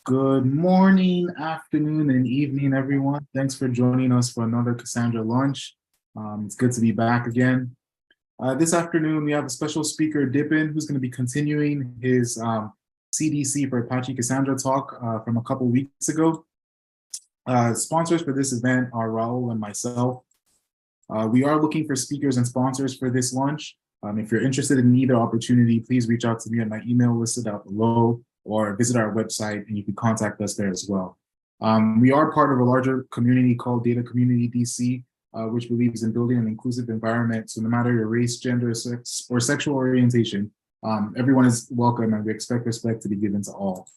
Good morning, afternoon, and evening, everyone. Thanks for joining us for another Cassandra Lunch. It's good to be back again. This afternoon, we have a special speaker, Dipan, who's going to be continuing his CDC for Apache Cassandra talk from a couple weeks ago. Sponsors for this event are Raul and myself. We are looking for speakers and sponsors for this lunch. If you're interested in either opportunity, please reach out to me at my email listed out below, or visit our website and you can contact us there as well. We are part of a larger community called Data Community DC, which believes in building an inclusive environment. So no matter your race, gender, sex, or sexual orientation, everyone is welcome, and we expect respect to be given to all.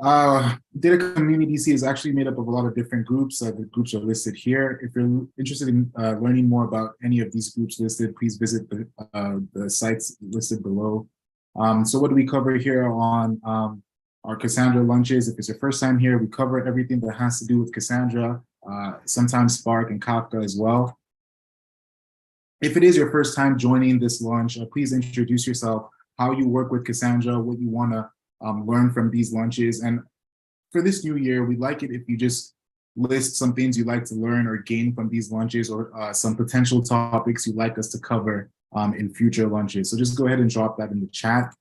Data Community DC is actually made up of a lot of different groups. The groups are listed here. If you're interested in learning more about any of these groups listed, please visit the sites listed below. So what do we cover here on our Cassandra lunches? If it's your first time here, we cover everything that has to do with Cassandra, sometimes Spark and Kafka as well. If it is your first time joining this lunch, please introduce yourself, how you work with Cassandra, what you want to learn from these lunches. And for this new year, we'd like it if you just list some things you'd like to learn or gain from these lunches, or some potential topics you'd like us to cover in future lunches. So just go ahead and drop that in the chat.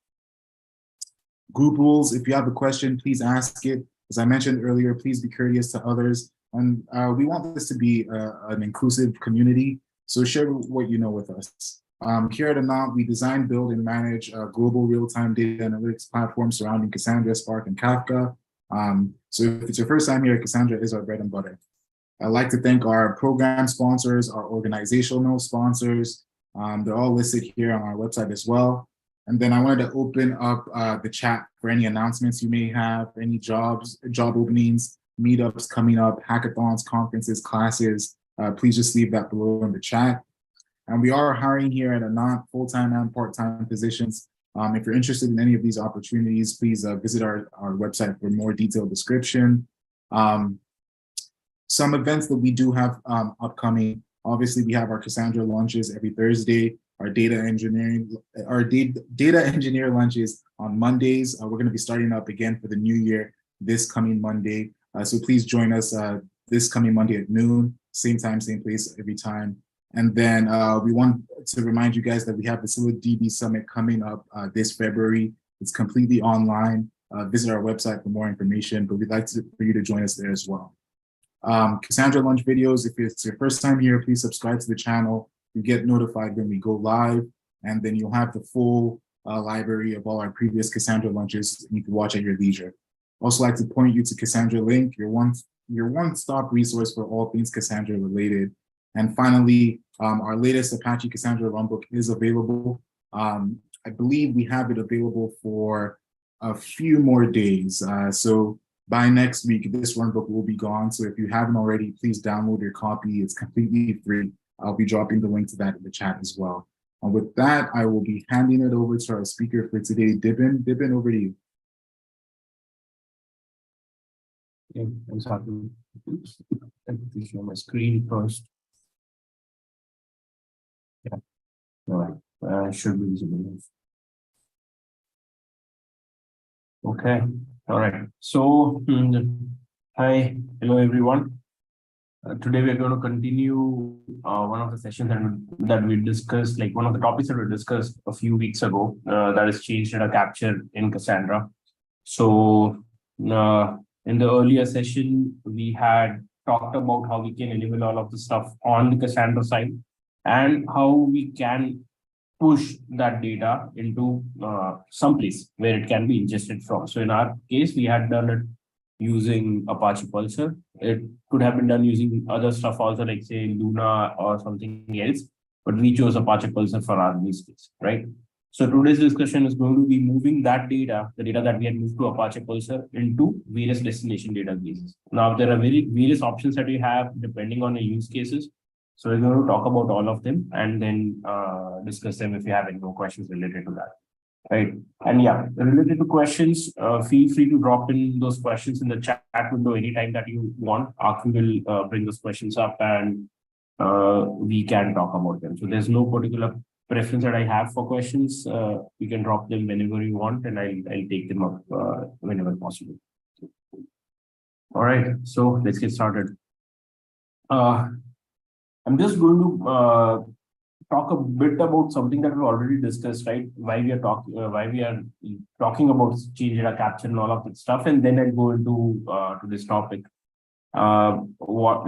Group rules: if you have a question, please ask it. As I mentioned earlier, please be courteous to others. And we want this to be an inclusive community, so share what you know with us. Here at Anant, we design, build, and manage a global real-time data analytics platform surrounding Cassandra, Spark, and Kafka. So if it's your first time here, Cassandra is our bread and butter. I'd like to thank our program sponsors, our organizational sponsors. They're all listed here on our website as well. And then I wanted to open up the chat for any announcements you may have, any job openings, meetups coming up, hackathons, conferences, classes. Please just leave that below in the chat. And we are hiring here at Anant, full-time and part-time positions. If you're interested in any of these opportunities, please visit our website for more detailed description. Some events that we do have upcoming: obviously, we have our Cassandra lunches every Thursday, our data engineer lunches on Mondays. We're going to be starting up again for the new year this coming Monday. So please join us this coming Monday at noon, same time, same place every time. And then we want to remind you guys that we have the SiliDB Summit coming up this February. It's completely online. Visit our website for more information, but we'd like for you to join us there as well. Cassandra Lunch videos: if it's your first time here, please subscribe to the channel. You get notified when we go live, and then you'll have the full library of all our previous Cassandra lunches, and you can watch at your leisure. Also like to point you to Cassandra.Link, your one-stop resource for all things Cassandra related. And finally, our latest Apache Cassandra runbook is available. I believe we have it available for a few more days. So by next week, this runbook will be gone. So if you haven't already, please download your copy. It's completely free. I'll be dropping the link to that in the chat as well. And with that, I will be handing it over to our speaker for today, Dipan. Dipan, over to you. Okay, thanks, Arthur. Oops. Let me share my screen first. Yeah, all right. Should be visible. Okay, all right. So, hi, hello everyone. Today we're going to continue one of the sessions that we discussed, like one of the topics that we discussed a few weeks ago, that is change data capture in Cassandra. So in the earlier session, we had talked about how we can enable all of the stuff on the Cassandra side and how we can push that data into some place where it can be ingested from. So in our case, we had done it using Apache Pulsar. It could have been done using other stuff also, like say Luna or something else, but we chose Apache Pulsar for our use case, right? So today's discussion is going to be moving that data, the data that we had moved to Apache Pulsar, into various destination databases. Now, there are various options that we have depending on the use cases. So we're going to talk about all of them and then discuss them if you have any more questions related to that. Right. And yeah, related to questions, feel free to drop in those questions in the chat window anytime that you want. Aki will bring those questions up and we can talk about them. So there's no particular preference that I have for questions. You can drop them whenever you want, and I'll take them up whenever possible. All right, so let's get started. I'm just going to talk a bit about something that we already discussed, right? Why we are talking about change data capture and all of that stuff, and then I'll go into to this topic. What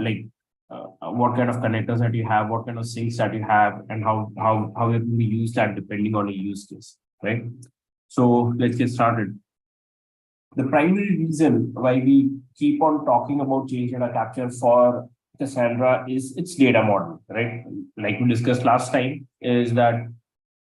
kind of connectors that you have, what kind of syncs that you have, and how you're going to use that depending on a use case, right? So let's get started. The primary reason why we keep on talking about change data capture for Cassandra is its data model, right? Like we discussed last time, is that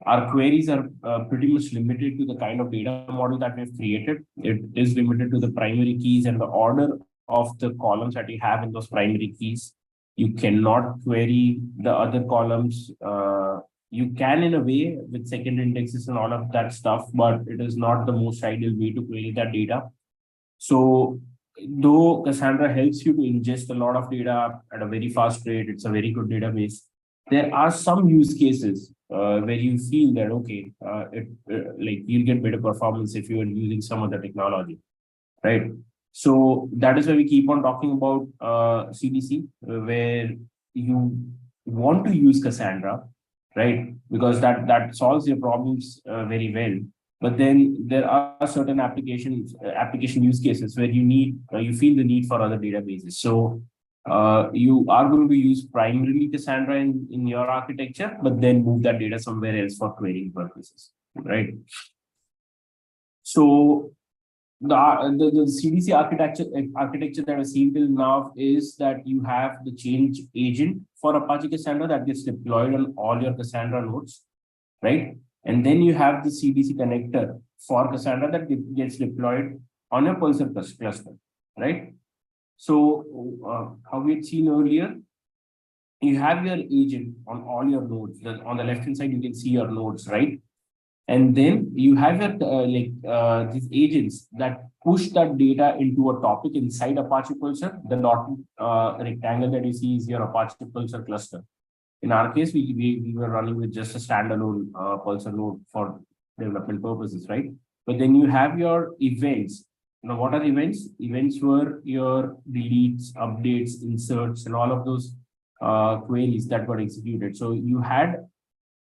our queries are pretty much limited to the kind of data model that we've created. It is limited to the primary keys and the order of the columns that you have in those primary keys. You cannot query the other columns. You can in a way with second indexes and all of that stuff, but it is not the most ideal way to query that data. So though Cassandra helps you to ingest a lot of data at a very fast rate, it's a very good database. There are some use cases where you feel that, okay, like you'll get better performance if you are using some other technology, right? So that is why we keep on talking about CDC, where you want to use Cassandra, right? Because that solves your problems very well. But then there are certain application use cases where you feel the need for other databases. So you are going to use primarily Cassandra in your architecture, but then move that data somewhere else for querying purposes, right? So the CDC architecture that I've seen till now is that you have the change agent for Apache Cassandra that gets deployed on all your Cassandra nodes, right? And then you have the CDC connector for Cassandra that gets deployed on your Pulsar cluster, right? So how we had seen earlier, you have your agent on all your nodes. On the left-hand side, you can see your nodes, right? And then you have your these agents that push that data into a topic inside Apache Pulsar. The dotted rectangle that you see is your Apache Pulsar cluster. In our case, we were running with just a standalone Pulsar node for development purposes, right? But then you have your events. Now, what are events? Events were your deletes, updates, inserts, and all of those queries that got executed. So you had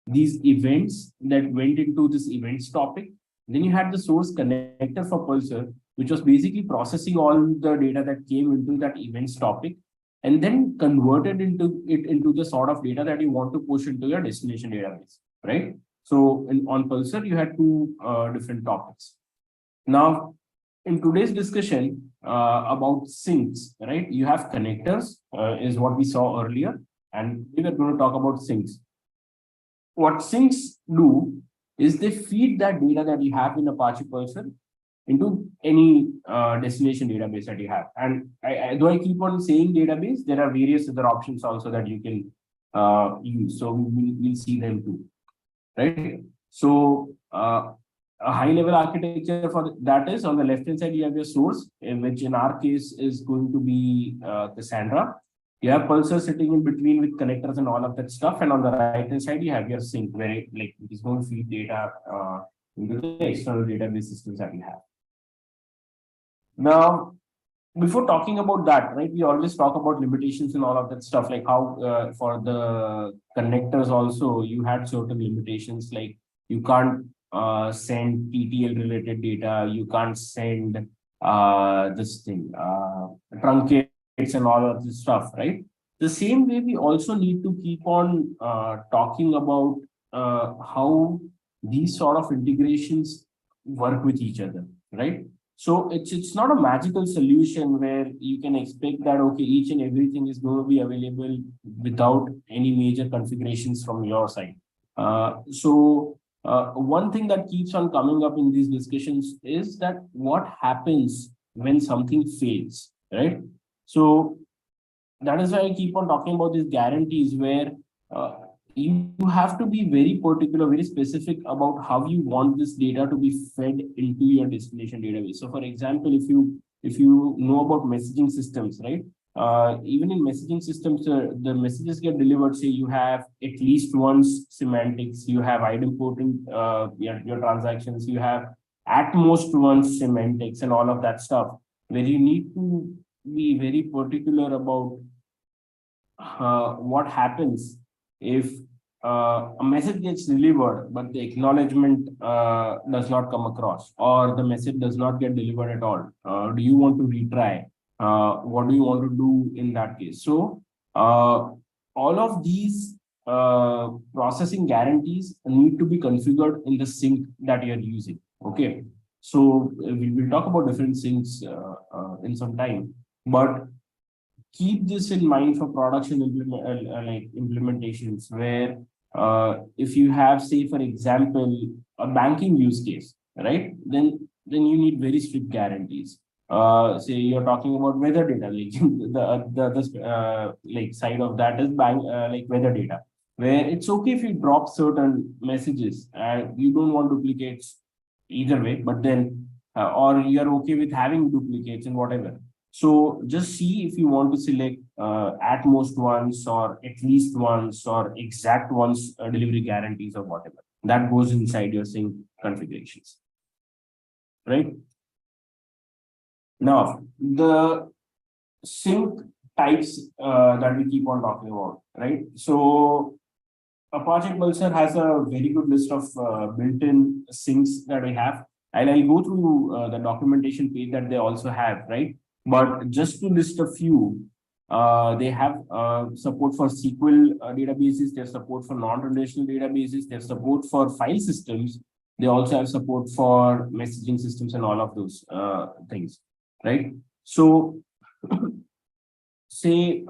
these events that went into this events topic. Then you had the source connector for Pulsar, which was basically processing all the data that came into that events topic, and then converted into the sort of data that you want to push into your destination database, right? So on Pulsar, you had two different topics. Now, in today's discussion about syncs, right? You have connectors, is what we saw earlier, and we were going to talk about syncs. What syncs do is they feed that data that you have in Apache Pulsar into any destination database that you have. And though I keep on saying database, there are various other options also that you can use. So we'll see them too, right? So a high-level architecture for that is on the left-hand side, you have your source, which in our case is going to be Cassandra. You have Pulsar sitting in between with connectors and all of that stuff. And on the right-hand side, you have your sync, where it is going to feed data into the external database systems that you have. Now, before talking about that, right, we always talk about limitations and all of that stuff, like how for the connectors also, you had certain limitations, like you can't send TTL related data, you can't send this thing, truncates and all of this stuff, right? The same way, we also need to keep on talking about how these sort of integrations work with each other, right? So it's not a magical solution where you can expect that, okay, each and everything is going to be available without any major configurations from your side. One thing that keeps on coming up in these discussions is that what happens when something fails, right? So that is why I keep on talking about these guarantees where you have to be very particular, very specific about how you want this data to be fed into your destination database. So for example, if you know about messaging systems, right? even in messaging systems, the messages get delivered. Say you have at least once semantics, you have idempotent your transactions, you have at most once semantics and all of that stuff, where you need to be very particular about what happens if a message gets delivered, but the acknowledgement does not come across, or the message does not get delivered at all. Do you want to retry? What do you want to do in that case? So all of these processing guarantees need to be configured in the sync that you're using. Okay. So we will talk about different syncs in some time, but keep this in mind for production implementations where if you have, say, for example, a banking use case, right? Then you need very strict guarantees. Say you're talking about weather data, like the like side of that is bank like weather data, where it's okay if you drop certain messages and you don't want duplicates either way, but then or you're okay with having duplicates and whatever. So just see if you want to select at most once or at least once or exact once delivery guarantees or whatever. That goes inside your sync configurations, right? Now, the sync types that we keep on talking about, right? So Apache Pulsar has a very good list of built-in syncs that we have. And I'll go through the documentation page that they also have, right? But just to list a few, they have support for SQL databases, they have support for non-relational databases, they have support for file systems, they also have support for messaging systems and all of those things, right? So, say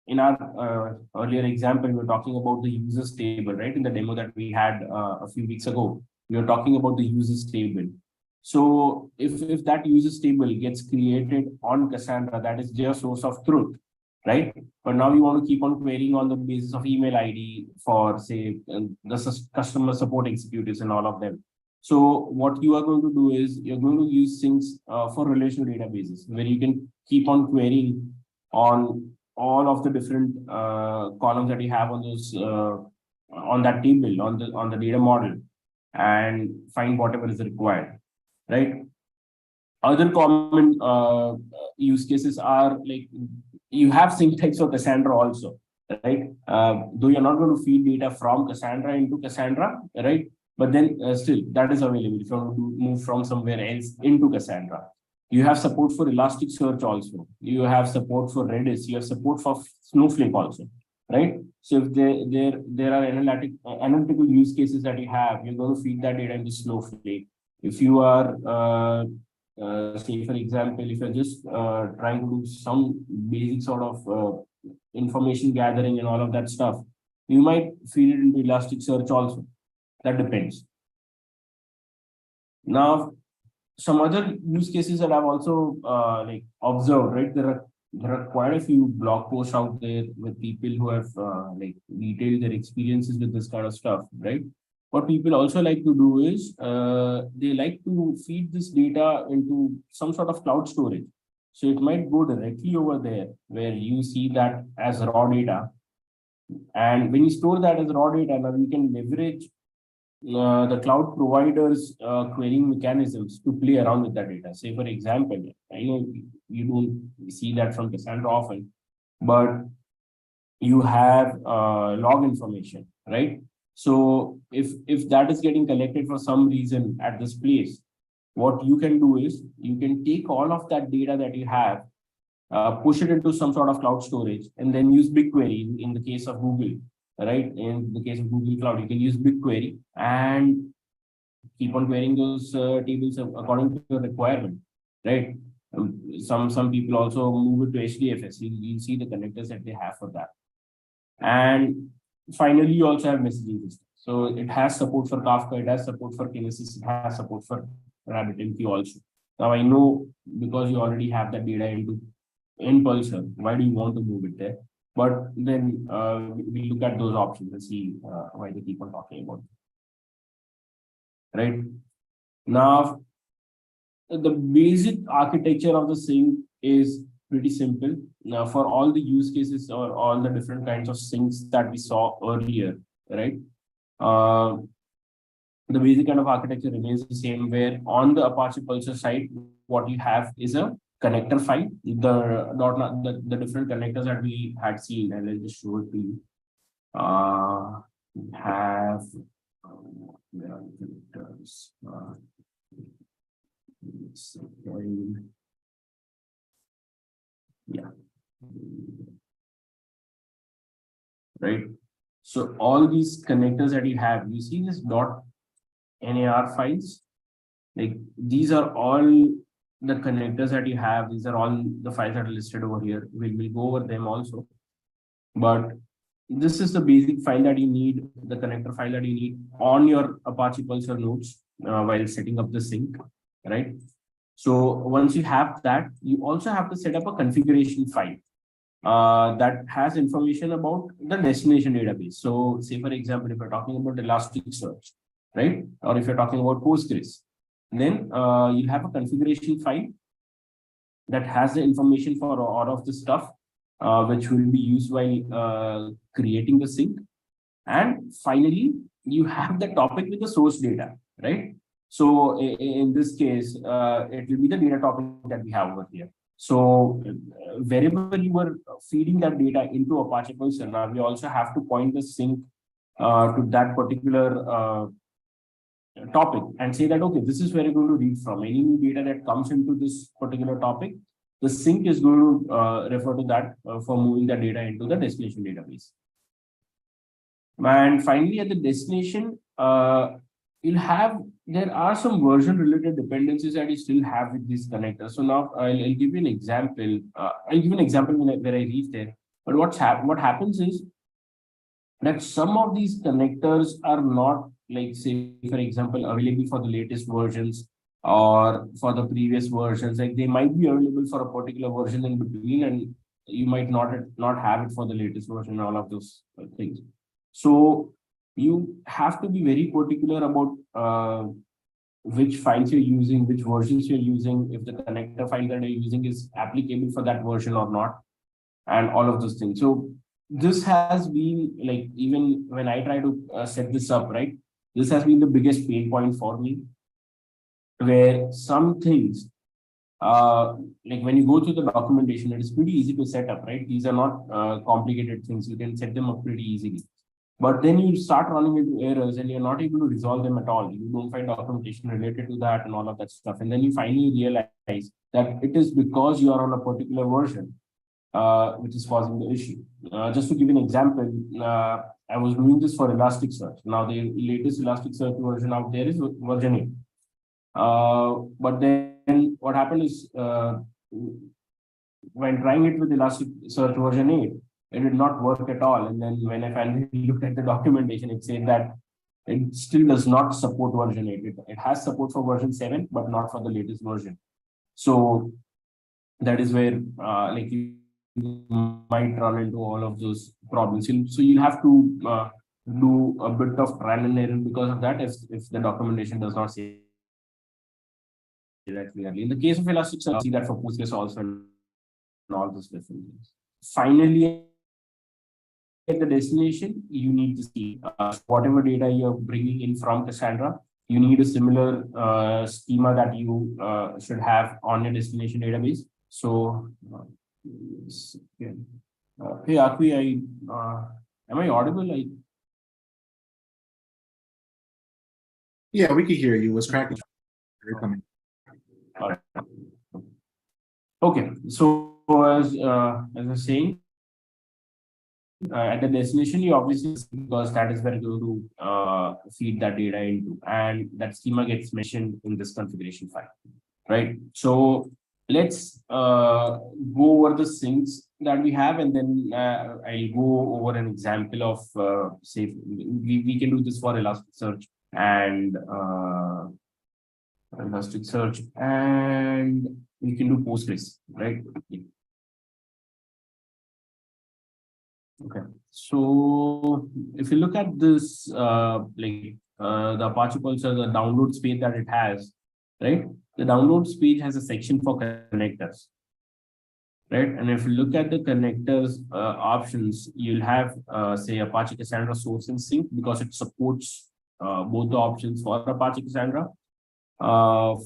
in our earlier example, we were talking about the users table, right? In the demo that we had a few weeks ago, we were talking about the users table. So if that users table gets created on Cassandra, that is their source of truth, right? But now you want to keep on querying on the basis of email ID for, say, the customer support executives and all of them. So what you are going to do is you're going to use syncs for relational databases, where you can keep on querying on all of the different columns that you have on those on that table on the data model and find whatever is required, right? Other common use cases are like you have sync types of Cassandra also, right? Though you're not going to feed data from Cassandra into Cassandra, right? But then still that is available if you want to move from somewhere else into Cassandra. You have support for Elasticsearch also. You have support for Redis. You have support for Snowflake also, right? So if there are analytical use cases that you have, you're going to feed that data into Snowflake. If you are, say for example, if you're just trying to do some basic sort of information gathering and all of that stuff, you might feed it into Elasticsearch also. That depends. Now, some other use cases that I've also like observed, right? There are quite a few blog posts out there with people who have like detailed their experiences with this kind of stuff, right? What people also like to do is they like to feed this data into some sort of cloud storage. So it might go directly over there where you see that as raw data. And when you store that as raw data, now you can leverage the cloud providers querying mechanisms to play around with that data. Say, for example, I know you don't see that from Cassandra often, but you have log information, right? So if that is getting collected for some reason at this place, what you can do is you can take all of that data that you have, push it into some sort of cloud storage, and then use BigQuery in the case of Google. Right? In the case of Google Cloud, you can use BigQuery and keep on querying those tables according to your requirement, right? Some people also move it to HDFS. You'll see the connectors that they have for that. And finally, you also have messaging system. So it has support for Kafka, it has support for Kinesis, it has support for RabbitMQ also. Now I know because you already have that data in Pulsar, why do you want to move it there? But then we look at those options and see why they keep on talking about it. Right? Now, the basic architecture of the sync is pretty simple. Now, for all the use cases or all the different kinds of syncs that we saw earlier, right? The basic kind of architecture remains the same, where on the Apache Pulsar side, what you have is a connector file, the different connectors that we had seen, and I'll just show it to you. We have where are the connectors? Yeah. Right. So all these connectors that you have, you see this .nar files. Like these are all the connectors that you have. These are all the files that are listed over here. We'll go over them also. But this is the basic file that you need, the connector file that you need on your Apache Pulsar nodes while setting up the sync, right? So once you have that, you also have to set up a configuration file that has information about the destination database. So say, for example, if you're talking about Elasticsearch, right? Or if you're talking about Postgres, then you'll have a configuration file that has the information for all of the stuff, which will be used while creating the sync. And finally, you have the topic with the source data, right? So in this case, it will be the data topic that we have over here. So wherever you were feeding that data into Apache Pulsar, now we also have to point the sync to that particular topic and say that, okay, this is where you're going to read from. Any new data that comes into this particular topic, the sync is going to refer to that for moving the data into the destination database. And finally, at the destination, there are some version related dependencies that you still have with these connectors. So now I'll give you an example. I'll give an example where I reach there. But what happens is that some of these connectors are not, like, say, for example, available for the latest versions or for the previous versions. Like they might be available for a particular version in between, and you might not have it for the latest version, all of those things. So you have to be very particular about which files you're using, which versions you're using, if the connector file that you're using is applicable for that version or not, and all of those things. So this has been, like, even when I try to set this up, right, this has been the biggest pain point for me, where some things, like when you go through the documentation, it is pretty easy to set up, right? These are not complicated things. You can set them up pretty easily. But then you start running into errors and you're not able to resolve them at all. You don't find documentation related to that and all of that stuff. And then you finally realize that it is because you are on a particular version, which is causing the issue. Just to give an example, I was doing this for Elasticsearch. Now the latest Elasticsearch version out there is version 8. But then what happened is, when trying it with Elasticsearch version 8, it did not work at all. And then when I finally looked at the documentation, it said that it still does not support version 8. It has support for version 7, but not for the latest version. So that is where like you might run into all of those problems. So you'll have to do a bit of trial and error because of that, if the documentation does not say that clearly. In the case of Elasticsearch, see that for Postgres also and all those different things. Finally, at the destination, you need to see whatever data you're bringing in from Cassandra. You need a similar schema that you should have on your destination database. So, hey, Akwi, am I audible? Yeah, we can hear you. What's cracking? You're coming. All right. Okay, so as I was saying, at the destination, you obviously, because that is where you're going to feed that data into, and that schema gets mentioned in this configuration file, right? So let's go over the syncs that we have, and then I'll go over an example of, say, we can do this for Elasticsearch and we can do Postgres, right? Okay, so if you look at this, the Apache Pulsar, the downloads page that it has, right? The downloads page has a section for connectors, right? And if you look at the connectors options, you'll have say Apache Cassandra source and sync because it supports both the options for Apache Cassandra.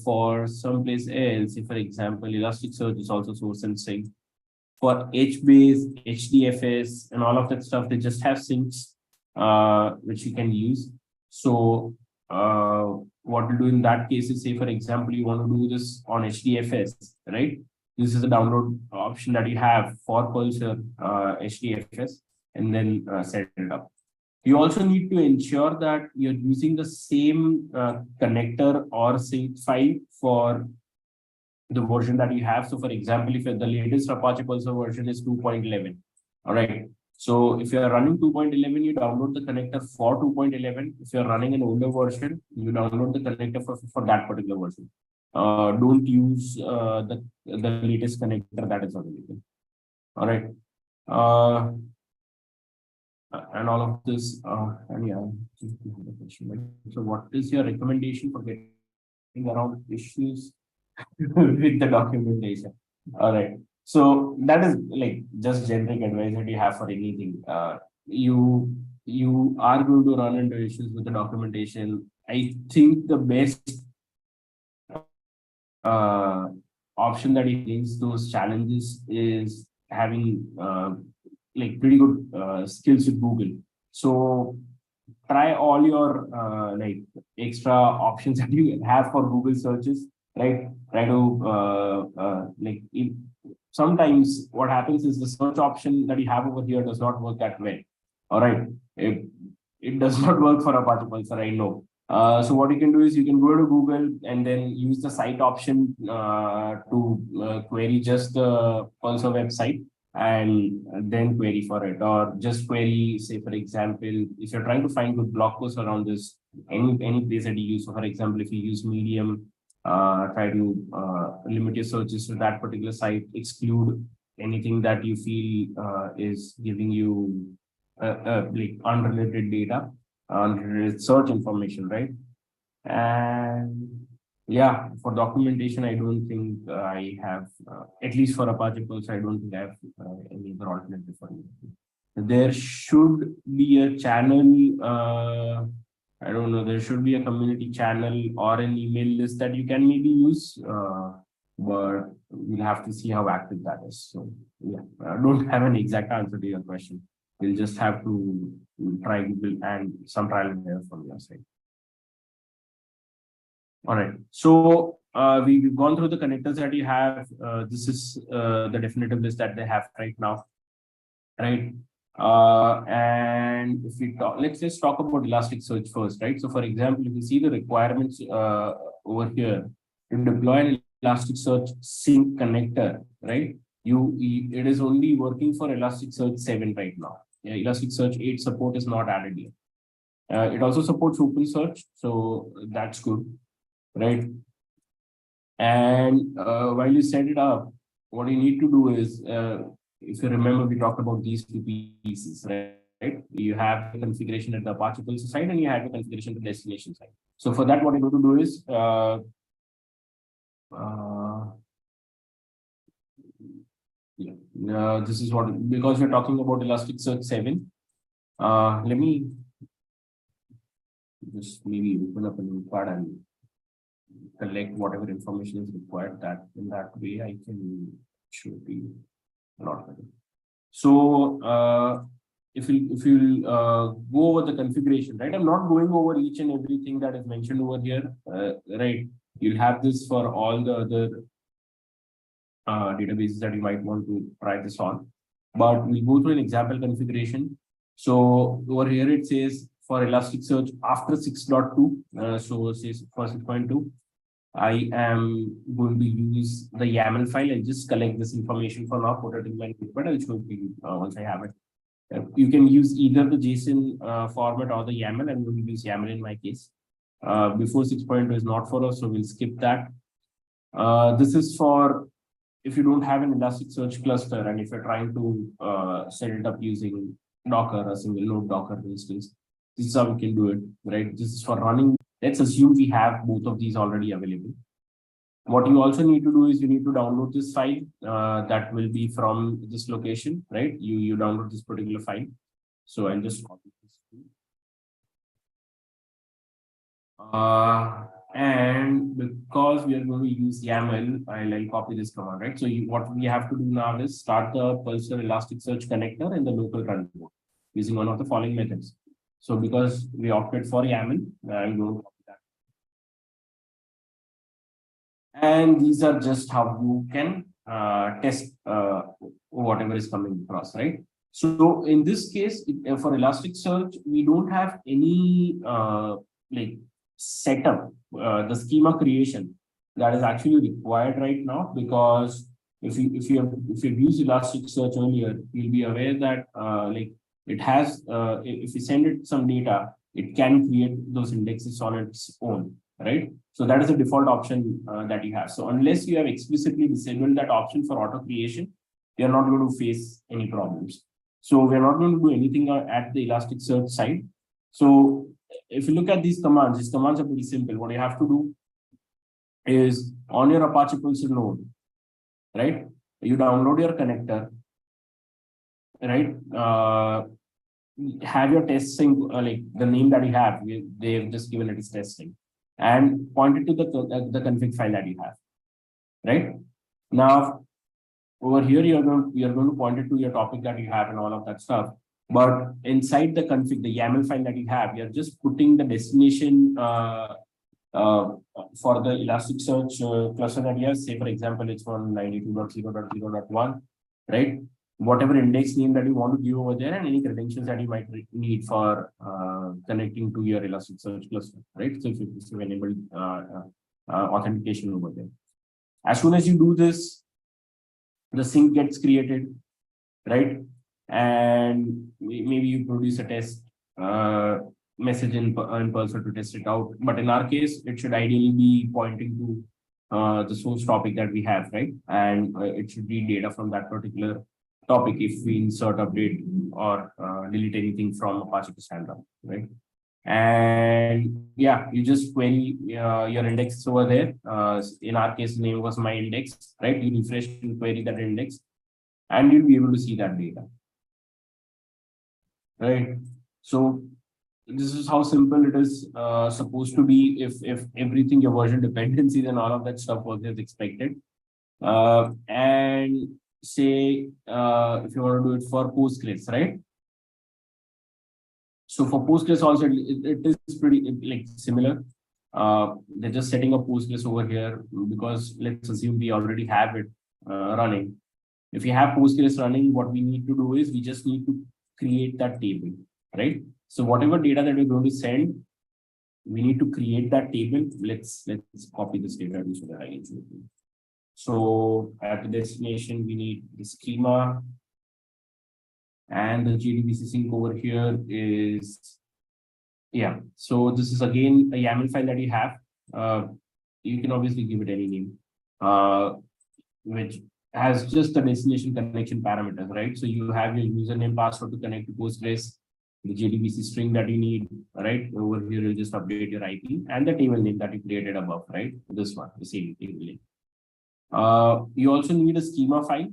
For someplace else, if for example, Elasticsearch is also source and sync. For HBase, HDFS, and all of that stuff, they just have syncs which you can use. So what to do in that case is, say for example, you want to do this on HDFS, right? This is a download option that you have for Pulsar HDFS, and then set it up. You also need to ensure that you're using the same connector or sync file for the version that you have. So for example, if the latest Apache Pulsar version is 2.11, all right. So if you're running 2.11, you download the connector for 2.11. If you're running an older version, you download the connector for that particular version. Don't use the latest connector that is available. All right. And all of this, and yeah, so what is your recommendation for getting around issues with the documentation? All right. So that is like just generic advice that you have for anything. You are going to run into issues with the documentation. I think the best option that against those challenges is having like pretty good skills with Google. So try all your like extra options that you have for Google searches, right? Try to like sometimes what happens is the search option that you have over here does not work that well. All right, it does not work for Apache Pulsar, I know. So what you can do is you can go to Google and then use the site option to query just the Pulsar website and then query for it, or just query, say for example, if you're trying to find good blog posts around this, any place that you use. So for example, if you use Medium, try to limit your searches to that particular site, exclude anything that you feel is giving you like unrelated data, unrelated search information, right? And yeah, for documentation, I don't think I have, at least for Apache Pulsar, I don't think I have any other alternative for you. There should be a channel, I don't know, there should be a community channel or an email list that you can maybe use, but we'll have to see how active that is. So yeah, I don't have an exact answer to your question. We'll just have to try Google and some trial and error from your side. All right, so we've gone through the connectors that you have. This is the definitive list that they have right now, right? And if we talk, let's just talk about Elasticsearch first, right? So for example, if you see the requirements over here to deploy an Elasticsearch sync connector, right? It is only working for Elasticsearch 7 right now. Yeah, Elasticsearch 8 support is not added yet. It also supports OpenSearch, so that's good, right? And while you set it up, what you need to do is, if you remember, we talked about these two pieces, right? You have the configuration at the Apache Pulsar side and you have the configuration at the destination side. So for that, what you're going to do is, this is what, because we're talking about Elasticsearch 7, let me just maybe open up a new part and collect whatever information is required. That in that way I can show you a lot better. So if you go over the configuration, right? I'm not going over each and everything that is mentioned over here, right? You'll have this for all the other databases that you might want to try this on, but we'll go through an example configuration. So over here it says for Elasticsearch after 6.2, so says for 6.2, I am going to use the YAML file and just collect this information for now, put it in my notepad. I'll show it to you once I have it. You can use either the JSON format or the YAML. I'm going to use YAML in my case. Before 6.2 is not for us, so we'll skip that. This is for if you don't have an Elasticsearch cluster and if you're trying to set it up using Docker, a single node Docker instance. This is how we can do it, right? This is for running. Let's assume we have both of these already available. What you also need to do is you need to download this file that will be from this location, right? You download this particular file. So I'll just copy this. And because we are going to use YAML, I'll copy this command, right? So what we have to do now is start the Pulsar Elasticsearch connector in the local run mode using one of the following methods. So because we opted for YAML, I'm going to copy that. And these are just how you can test whatever is coming across, right? So in this case, for Elasticsearch, we don't have any like setup, the schema creation that is actually required right now, because if you've used Elasticsearch earlier, you'll be aware that like it has if you send it some data, it can create those indexes on its own, right? So that is the default option that you have. So unless you have explicitly disabled that option for auto creation, you're not going to face any problems. So we're not going to do anything at the Elasticsearch side. So if you look at these commands are pretty simple. What you have to do is on your Apache Pulsar node, right? You download your connector, right? Have your testing, like the name that you have, they've just given it as testing, and point it to the config file that you have, right? Now, over here, you're going to point it to your topic that you have and all of that stuff. But inside the config, the YAML file that you have, you're just putting the destination for the Elasticsearch cluster that you have. Say, for example, it's 192.0.0.1, right? Whatever index name that you want to give over there, and any credentials that you might need for connecting to your Elasticsearch cluster, right? So if you enable authentication over there. As soon as you do this, the sync gets created, right? And maybe you produce a test message in Pulsar to test it out. But in our case, it should ideally be pointing to the source topic that we have, right? And it should be data from that particular topic if we insert, update, or delete anything from Apache Cassandra, right? And yeah, you just query your index over there. In our case, the name was my index, right? You refresh and query that index, and you'll be able to see that data, right? So this is how simple it is supposed to be if everything, your version dependencies and all of that stuff was as expected. And say if you want to do it for Postgres, right? So for Postgres also, it is pretty like similar. They're just setting up Postgres over here because let's assume we already have it running. If we have Postgres running, what we need to do is we just need to create that table, right? So whatever data that we're going to send, we need to create that table. Let's copy this data so that I can show you. So at the destination, we need the schema. And the JDBC sync over here is, yeah. So this is again a YAML file that you have. You can obviously give it any name, which has just the destination connection parameters, right? So you have your username, password to connect to Postgres, the JDBC string that you need, right? Over here, you'll just update your IP and the table name that you created above, right? This one, the same table name. You also need a schema file.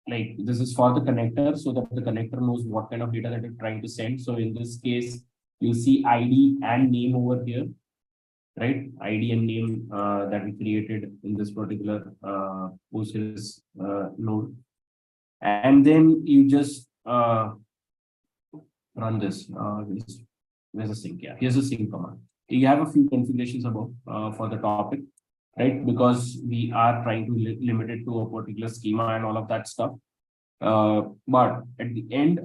Like this is for the connector, so that the connector knows what kind of data that you're trying to send. So in this case, you'll see ID and name over here, right? ID and name that we created in this particular Postgres node. And then you just run this. There's a sync. Yeah, here's a sync command. You have a few configurations above for the topic, right? Because we are trying to limit it to a particular schema and all of that stuff. But at the end,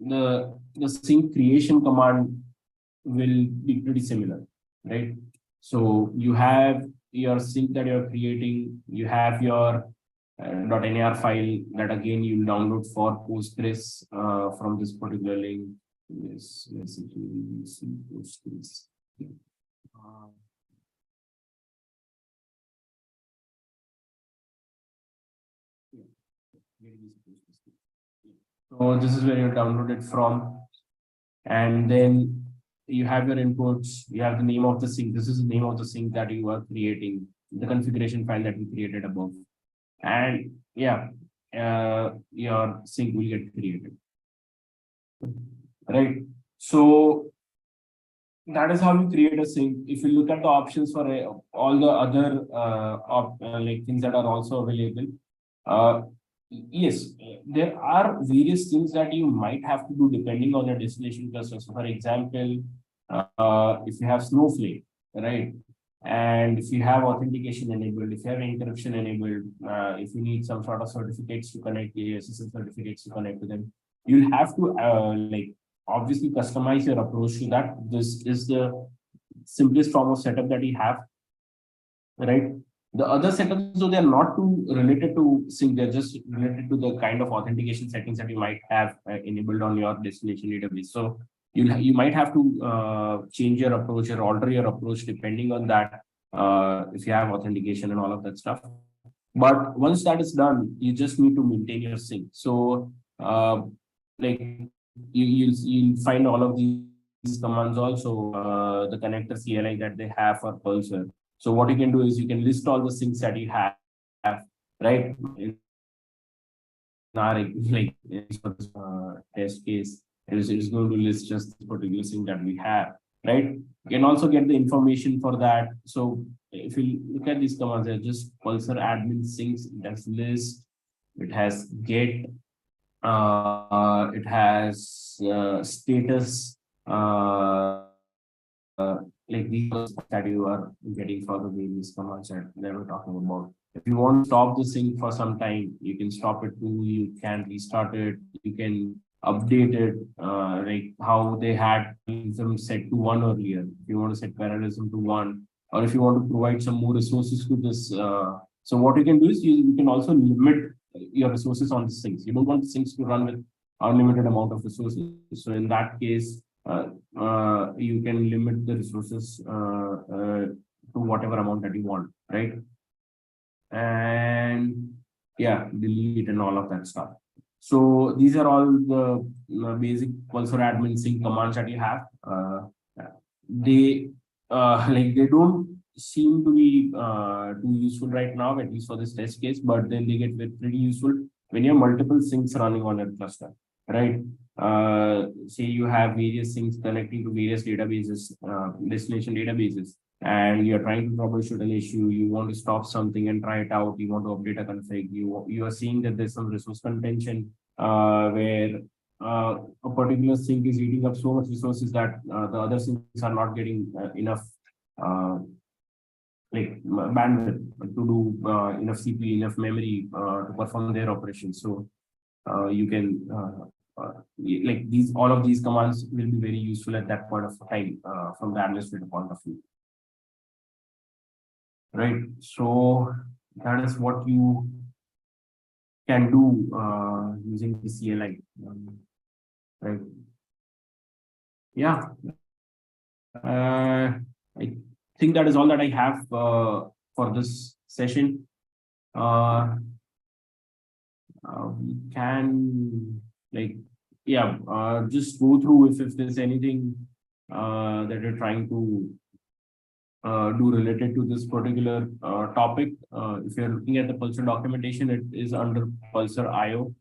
the sync creation command will be pretty similar, right? So you have your sync that you're creating, you have your .nar file that again you'll download for Postgres from this particular link. Yes, Postgres. So this is where you download it from, and then you have your inputs, you have the name of the sync. This is the name of the sync that you are creating, the configuration file that we created above. And yeah, your sync will get created. Right. So that is how you create a sync. If you look at the options for all the other like things that are also available, yes, there are various things that you might have to do depending on your destination cluster. So, for example, if you have Snowflake, right, and if you have authentication enabled, if you have encryption enabled, if you need some sort of certificates to connect, the SSL certificates to connect to them, you'll have to like obviously customize your approach to that. This is the simplest form of setup that you have, right? The other setups, though, they're not too related to sync, they're just related to the kind of authentication settings that you might have enabled on your destination database. So you might have to change your approach or alter your approach depending on that, if you have authentication and all of that stuff. But once that is done, you just need to maintain your sync. So like you'll find all of these commands also, the connector CLI that they have for Pulsar. So what you can do is you can list all the syncs that you have, right? In our like test case, it is going to list just the particular sync that we have, right? You can also get the information for that. So if you look at these commands, they're just Pulsar admin syncs, it has list, it has get, it has status, like these that you are getting for the various commands that they were talking about. If you want to stop the sync for some time, you can stop it too, you can restart it, you can update it, like how they had them set to 1 earlier. If you want to set parallelism to 1, or if you want to provide some more resources to this. So what you can do is you can also limit your resources on the syncs. You don't want the syncs to run with unlimited amount of resources. So in that case, you can limit the resources to whatever amount that you want, right? And yeah, delete and all of that stuff. So these are all the basic Pulsar admin sync commands that you have. They like they don't seem to be too useful right now, at least for this test case, but then they get pretty useful when you have multiple syncs running on your cluster, right? Say you have various syncs connecting to various databases, destination databases, and you're trying to troubleshoot an issue, you want to stop something and try it out, you want to update a config, you are seeing that there's some resource contention where a particular sync is eating up so much resources that the other syncs are not getting enough like bandwidth to do enough CPU, enough memory to perform their operations. So you can like all of these commands will be very useful at that point of time from the administrator point of view. Right. So that is what you can do using the CLI. Right. Yeah. I think that is all that I have for this session. We can just go through if there's anything that you're trying to do related to this particular topic. If you're looking at the Pulsar documentation, it is under Pulsar IO,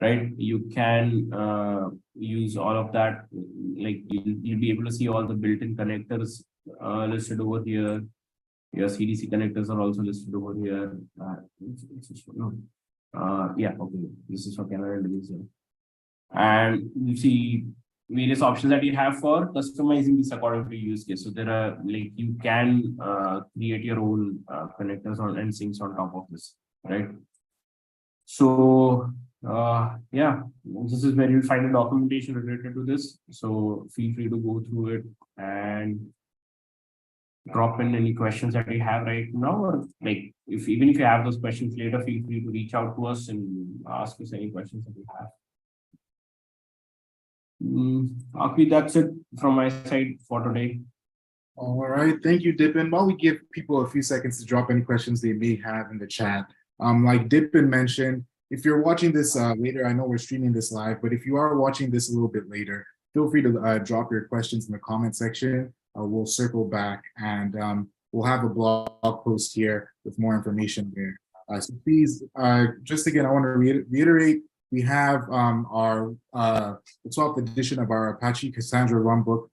right? You can use all of that. Like you'll be able to see all the built-in connectors listed over here. Your CDC connectors are also listed over here. Yeah, okay. This is for Canada division. And you see various options that you have for customizing this according to use case. So there are you can create your own connectors and syncs on top of this, right? So yeah, this is where you'll find the documentation related to this. So feel free to go through it and drop in any questions that you have right now, or even if you have those questions later, feel free to reach out to us and ask us any questions that you have. Akhi, that's it from my side for today. All right, thank you, Dipan. While we give people a few seconds to drop any questions they may have in the chat, like Dipan mentioned, if you're watching this later, I know we're streaming this live, but if you are watching this a little bit later, feel free to drop your questions in the comment section. We'll circle back and we'll have a blog post here with more information there. So please, just again, I want to reiterate, we have our the 12th edition of our Apache Cassandra Lunch book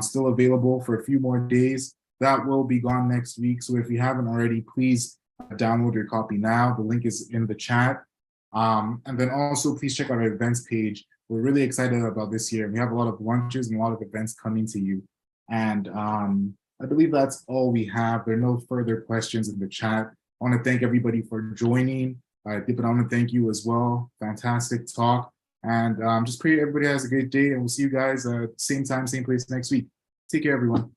still available for a few more days. That will be gone next week. So if you haven't already, please download your copy now. The link is in the chat. And then also please check out our events page. We're really excited about this year. We have a lot of lunches and a lot of events coming to you. And I believe that's all we have. There are no further questions in the chat. I want to thank everybody for joining. Dipan, I want to thank you as well. Fantastic talk. And just pray everybody has a great day, and we'll see you guys same time, same place next week. Take care, everyone.